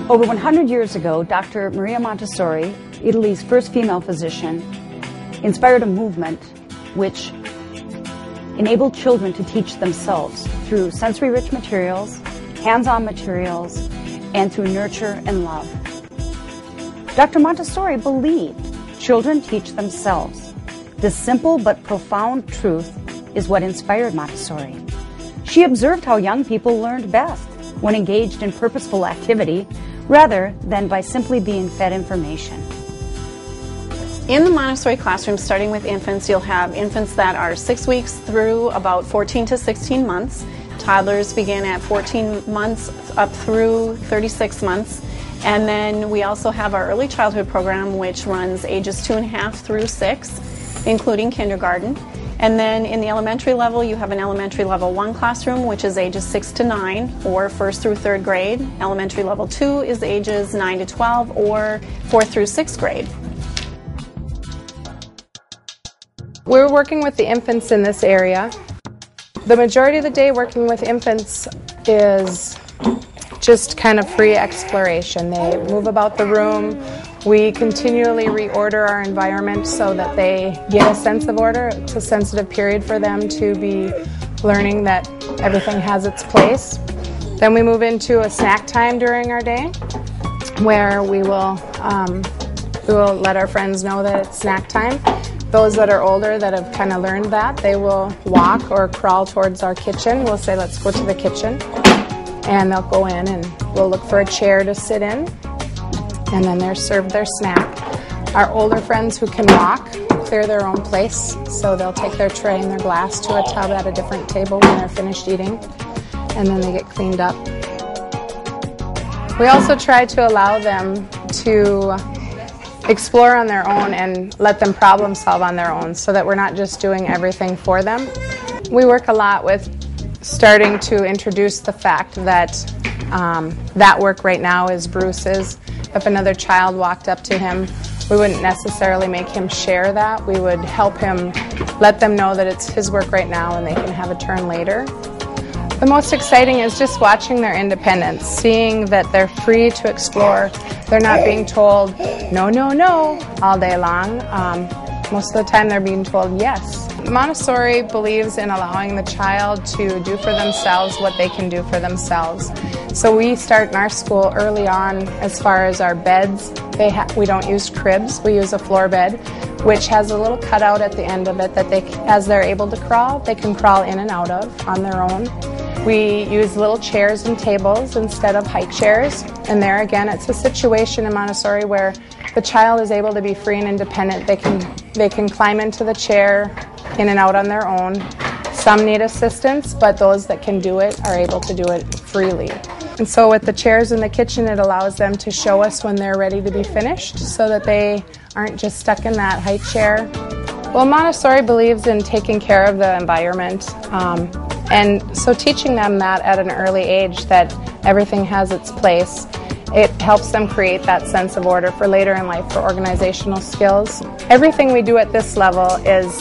Over 100 years ago, Dr. Maria Montessori, Italy's first female physician, inspired a movement which enabled children to teach themselves through sensory-rich materials, hands-on materials, and through nurture and love. Dr. Montessori believed children teach themselves. This simple but profound truth is what inspired Montessori. She observed how young people learned best when engaged in purposeful activity rather than by simply being fed information. In the Montessori classroom, starting with infants, you'll have infants that are 6 weeks through about 14 to 16 months. Toddlers begin at 14 months up through 36 months. And then we also have our early childhood program, which runs ages 2.5 through 6, including kindergarten. And then in the elementary level, you have an elementary level 1 classroom, which is ages 6 to 9, or 1st through 3rd grade. Elementary level 2 is ages 9 to 12, or 4th through 6th grade. We're working with the infants in this area. The majority of the day working with infants is just kind of free exploration. They move about the room. We continually reorder our environment so that they get a sense of order. It's a sensitive period for them to be learning that everything has its place. Then we move into a snack time during our day where we will let our friends know that it's snack time. Those that are older that have kind of learned that, they will walk or crawl towards our kitchen. We'll say, let's go to the kitchen. And they'll go in and we'll look for a chair to sit in. And then they're served their snack. Our older friends who can walk clear their own place. So they'll take their tray and their glass to a tub at a different table when they're finished eating. And then they get cleaned up. We also try to allow them to explore on their own and let them problem solve on their own so that we're not just doing everything for them. We work a lot with starting to introduce the fact that that work right now is Bruce's. If another child walked up to him, we wouldn't necessarily make him share that. We would help him let them know that it's his work right now and they can have a turn later. The most exciting is just watching their independence, seeing that they're free to explore. They're not being told, no, no, no, all day long. Most of the time they're being told yes. Montessori believes in allowing the child to do for themselves what they can do for themselves. So we start in our school early on as far as our beds. We don't use cribs, we use a floor bed, which has a little cutout at the end of it that as they're able to crawl, they can crawl in and out of on their own. We use little chairs and tables instead of high chairs. And there again, it's a situation in Montessori where the child is able to be free and independent. They can climb into the chair in and out on their own. Some need assistance, but those that can do it are able to do it freely. And so with the chairs in the kitchen, it allows them to show us when they're ready to be finished so that they aren't just stuck in that high chair. Well, Montessori believes in taking care of the environment. And so teaching them that at an early age, that everything has its place, it helps them create that sense of order for later in life for organizational skills. Everything we do at this level is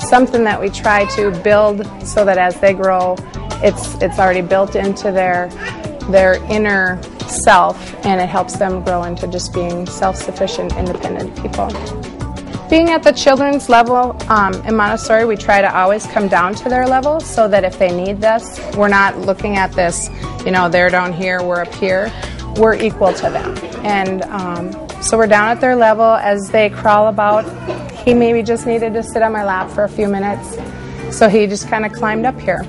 something that we try to build so that as they grow, it's already built into their inner self, and it helps them grow into just being self-sufficient, independent people. Being at the children's level in Montessori, we try to always come down to their level so that if they need this, we're not looking at this, you know, they're down here, we're up here. We're equal to them. And so we're down at their level as they crawl about. He maybe just needed to sit on my lap for a few minutes, so he just kind of climbed up here.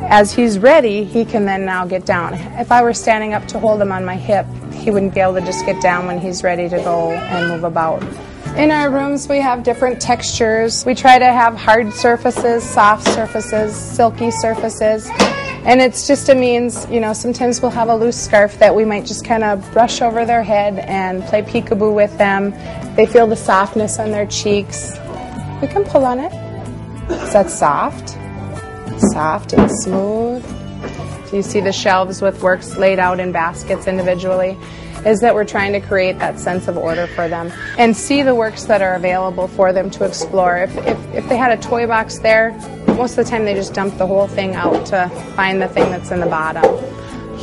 As he's ready, he can then now get down. If I were standing up to hold him on my hip, he wouldn't be able to just get down when he's ready to go and move about. In our rooms, we have different textures. We try to have hard surfaces, soft surfaces, silky surfaces. And it's just a means, you know, sometimes we'll have a loose scarf that we might just kind of brush over their head and play peekaboo with them. They feel the softness on their cheeks. We can pull on it. Is that soft? Soft and smooth. So you see the shelves with works laid out in baskets individually. Is that we're trying to create that sense of order for them and see the works that are available for them to explore. If they had a toy box there, most of the time they just dump the whole thing out to find the thing that's in the bottom.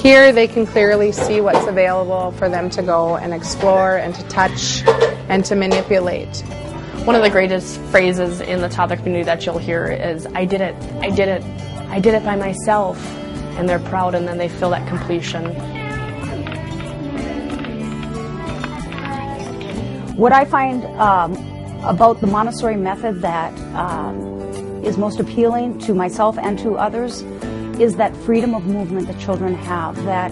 Here they can clearly see what's available for them to go and explore and to touch and to manipulate. One of the greatest phrases in the toddler community that you'll hear is, I did it, I did it, I did it by myself. And they're proud, and then they feel that completion. What I find about the Montessori method that is most appealing to myself and to others is that freedom of movement that children have, that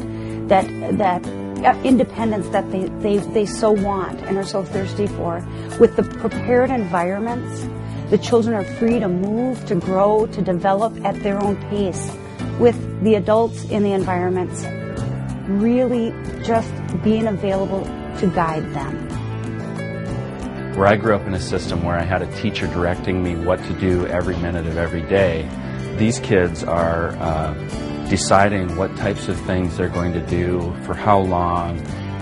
independence that they so want and are so thirsty for. With the prepared environments, the children are free to move, to grow, to develop at their own pace, with the adults in the environments really just being available to guide them. Where I grew up in a system where I had a teacher directing me what to do every minute of every day, these kids are deciding what types of things they're going to do, for how long,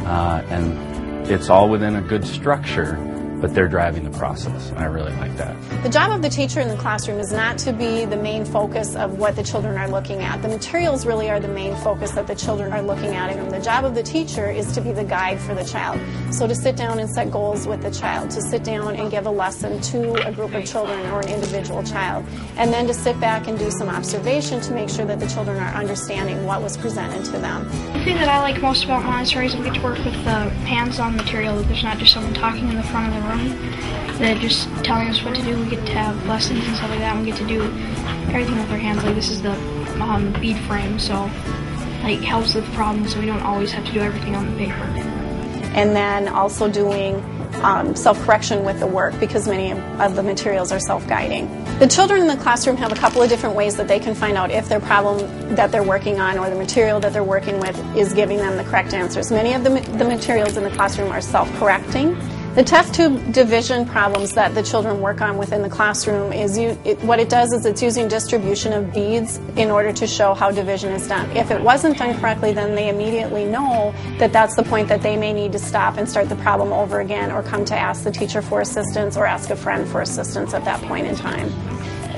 and it's all within a good structure, but they're driving the process, and I really like that. The job of the teacher in the classroom is not to be the main focus of what the children are looking at. The materials really are the main focus that the children are looking at, and the job of the teacher is to be the guide for the child. So to sit down and set goals with the child, to sit down and give a lesson to a group of children or an individual child, and then to sit back and do some observation to make sure that the children are understanding what was presented to them. The thing that I like most about Montessori is we get to work with the hands-on material. There's not just someone talking in the front of the room. They're just telling us what to do. We get to have lessons and stuff like that, and we get to do everything with our hands. Like this is the bead frame, so like helps with problems, so we don't always have to do everything on the paper. And then also doing self-correction with the work, because many of the materials are self-guiding. The children in the classroom have a couple of different ways that they can find out if their problem that they're working on or the material that they're working with is giving them the correct answers. Many of the materials in the classroom are self-correcting. The test tube division problems that the children work on within the classroom is what it does is it's using distribution of beads in order to show how division is done. If it wasn't done correctly, then they immediately know that that's the point that they may need to stop and start the problem over again, or come to ask the teacher for assistance or ask a friend for assistance at that point in time.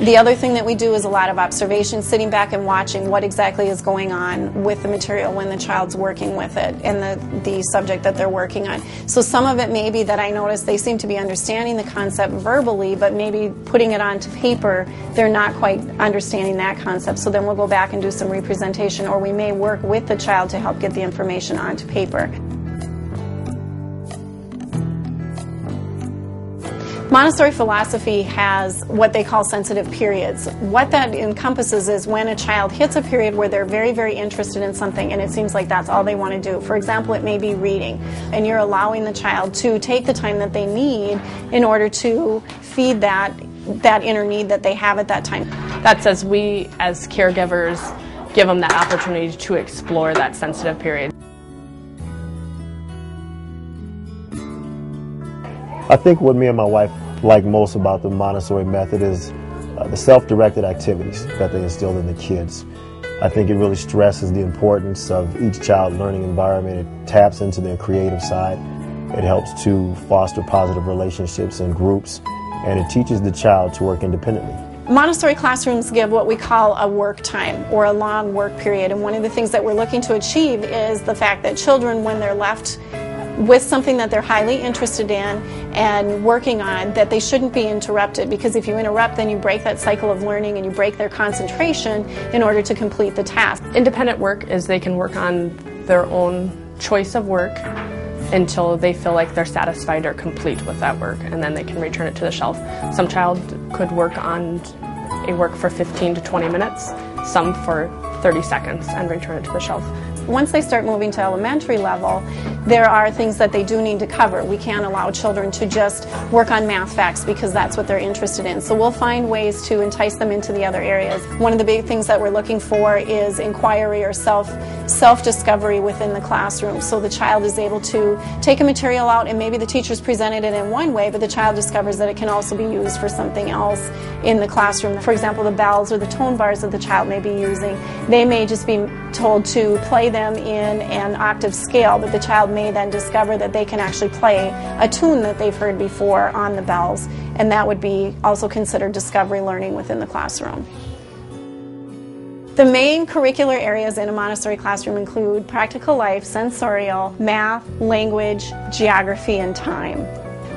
The other thing that we do is a lot of observation, sitting back and watching what exactly is going on with the material when the child's working with it and the subject that they're working on. So some of it may be that I notice they seem to be understanding the concept verbally, but maybe putting it onto paper, they're not quite understanding that concept. So then we'll go back and do some representation, or we may work with the child to help get the information onto paper. Montessori philosophy has what they call sensitive periods. What that encompasses is when a child hits a period where they're very, very interested in something and it seems like that's all they want to do. For example, it may be reading, and you're allowing the child to take the time that they need in order to feed that inner need that they have at that time. That's as we, as caregivers, give them that opportunity to explore that sensitive period. I think what me and my wife like most about the Montessori method is the self-directed activities that they instill in the kids. I think it really stresses the importance of each child learning environment. It taps into their creative side. It helps to foster positive relationships in groups, and it teaches the child to work independently. Montessori classrooms give what we call a work time, or a long work period, and one of the things that we're looking to achieve is the fact that children, when they're left with something that they're highly interested in and working on, that they shouldn't be interrupted, because if you interrupt, then you break that cycle of learning and you break their concentration in order to complete the task. Independent work is they can work on their own choice of work until they feel like they're satisfied or complete with that work, and then they can return it to the shelf. Some child could work on a work for 15 to 20 minutes, some for 30 seconds, and return it to the shelf. Once they start moving to elementary level, there are things that they do need to cover. We can't allow children to just work on math facts because that's what they're interested in. So we'll find ways to entice them into the other areas. One of the big things that we're looking for is inquiry or self-discovery within the classroom. So the child is able to take a material out, and maybe the teacher's presented it in one way, but the child discovers that it can also be used for something else in the classroom. For example, the bells or the tone bars that the child may be using, they may just be told to play them in an octave scale, but the child may then discover that they can actually play a tune that they've heard before on the bells, and that would be also considered discovery learning within the classroom. The main curricular areas in a Montessori classroom include practical life, sensorial, math, language, geography, and time.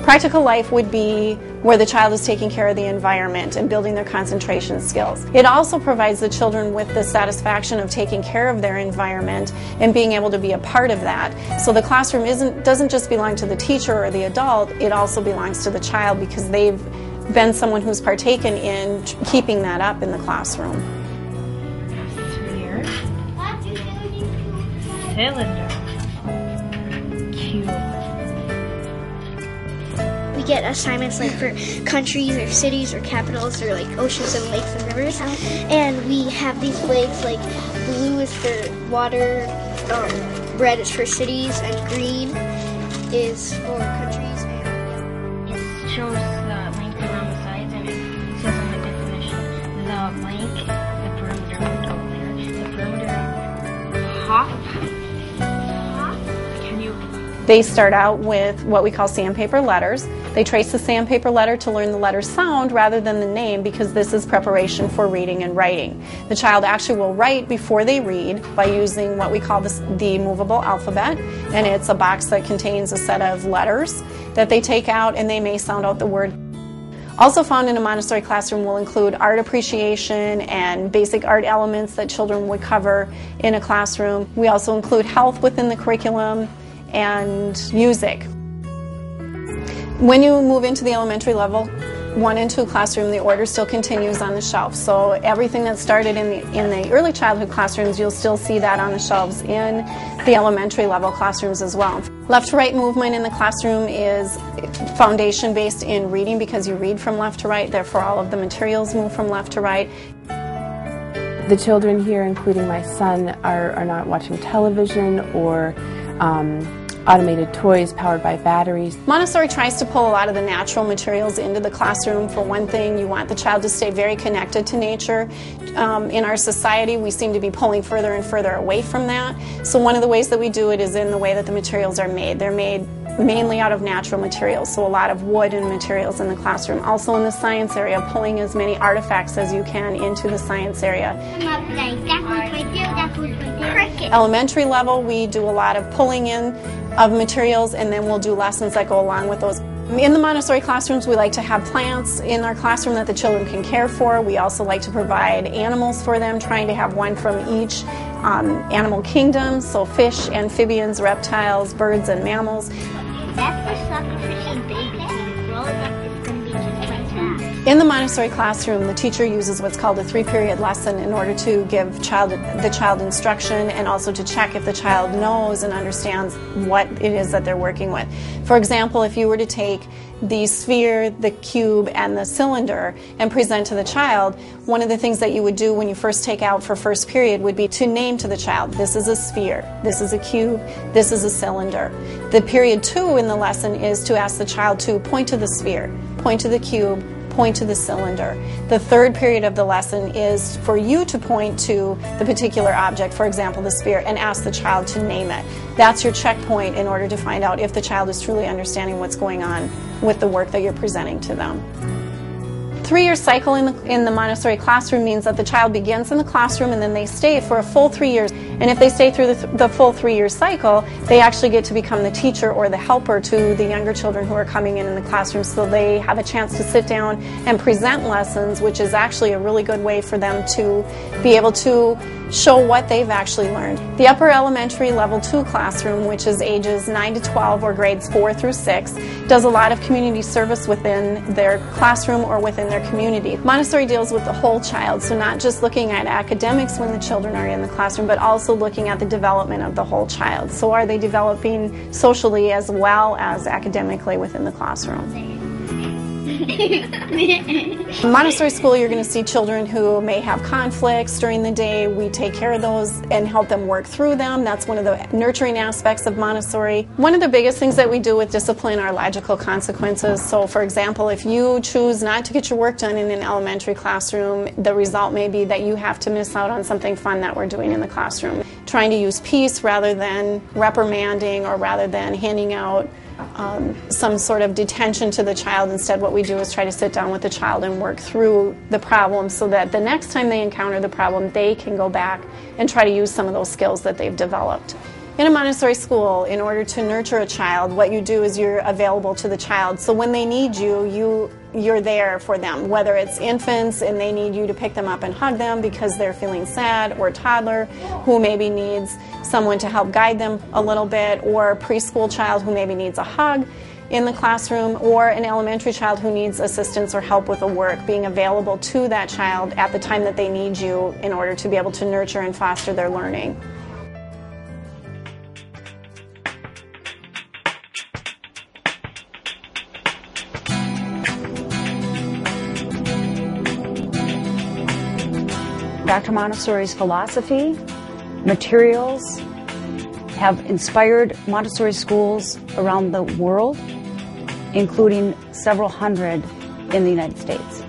Practical life would be where the child is taking care of the environment and building their concentration skills. It also provides the children with the satisfaction of taking care of their environment and being able to be a part of that. So the classroom doesn't just belong to the teacher or the adult, it also belongs to the child because they've been someone who's partaken in keeping that up in the classroom. Sphere, cylinder, cube. We get assignments like for countries or cities or capitals or like oceans and lakes and rivers. And we have these flags like blue is for water, red is for cities, and green is for countries. And It shows the length around the sides and it says on the definition the length, the perimeter moved over there. The perimeter hop. Can you? They start out with what we call sandpaper letters. They trace the sandpaper letter to learn the letter sound rather than the name because this is preparation for reading and writing. The child actually will write before they read by using what we call the movable alphabet, and it's a box that contains a set of letters that they take out and they may sound out the word. Also found in a Montessori classroom will include art appreciation and basic art elements that children would cover in a classroom. We also include health within the curriculum and music. When you move into the elementary level 1 and 2 classroom, the order still continues on the shelf. So everything that started in the early childhood classrooms, you'll still see that on the shelves in the elementary level classrooms as well. Left to right movement in the classroom is foundation based in reading because you read from left to right, therefore all of the materials move from left to right. The children here, including my son, are not watching television or automated toys powered by batteries. Montessori tries to pull a lot of the natural materials into the classroom. For one thing, you want the child to stay very connected to nature. In our society, we seem to be pulling further and further away from that. So one of the ways that we do it is in the way that the materials are made. They're made mainly out of natural materials, so a lot of wood and materials in the classroom. Also in the science area, pulling as many artifacts as you can into the science area. Elementary level, we do a lot of pulling in of materials, and then we'll do lessons that go along with those. In the Montessori classrooms, we like to have plants in our classroom that the children can care for. We also like to provide animals for them, trying to have one from each animal kingdom, so fish, amphibians, reptiles, birds, and mammals. that's for suckerfish and babies. When it grows up, it's going to be just like that. In the Montessori classroom, the teacher uses what's called a 3-period lesson in order to give the child instruction and also to check if the child knows and understands what it is that they're working with. For example, if you were to take the sphere, the cube, and the cylinder and present to the child, one of the things that you would do when you first take out for first period would be to name to the child, this is a sphere, this is a cube, this is a cylinder. The period 2 in the lesson is to ask the child to point to the sphere, point to the cube, point to the cylinder. The 3rd period of the lesson is for you to point to the particular object, for example the sphere, and ask the child to name it. That's your checkpoint in order to find out if the child is truly understanding what's going on with the work that you're presenting to them. 3-year cycle in the Montessori classroom means that the child begins in the classroom and then they stay for a full 3 years. And if they stay through the full 3-year cycle, they actually get to become the teacher or the helper to the younger children who are coming in the classroom, so they have a chance to sit down and present lessons, which is actually a really good way for them to be able to show what they've actually learned. The upper elementary level 2 classroom, which is ages 9 to 12 or grades 4 through 6, does a lot of community service within their classroom or within their community. Montessori deals with the whole child, so not just looking at academics when the children are in the classroom, but also looking at the development of the whole child. So are they developing socially as well as academically within the classroom? In Montessori school, you're going to see children who may have conflicts during the day. We take care of those and help them work through them. That's one of the nurturing aspects of Montessori. One of the biggest things that we do with discipline are logical consequences. So, for example, if you choose not to get your work done in an elementary classroom, the result may be that you have to miss out on something fun that we're doing in the classroom. Trying to use peace rather than reprimanding or rather than handing out some sort of detention to the child. Instead, what we do is try to sit down with the child and work through the problem so that the next time they encounter the problem, they can go back and try to use some of those skills that they've developed. In a Montessori school, in order to nurture a child, what you do is you're available to the child. So when they need you, you're there for them, whether it's infants and they need you to pick them up and hug them because they're feeling sad, or a toddler who maybe needs someone to help guide them a little bit, or a preschool child who maybe needs a hug in the classroom, or an elementary child who needs assistance or help with the work, being available to that child at the time that they need you in order to be able to nurture and foster their learning. Dr. Montessori's philosophy, materials have inspired Montessori schools around the world, including several hundred in the United States.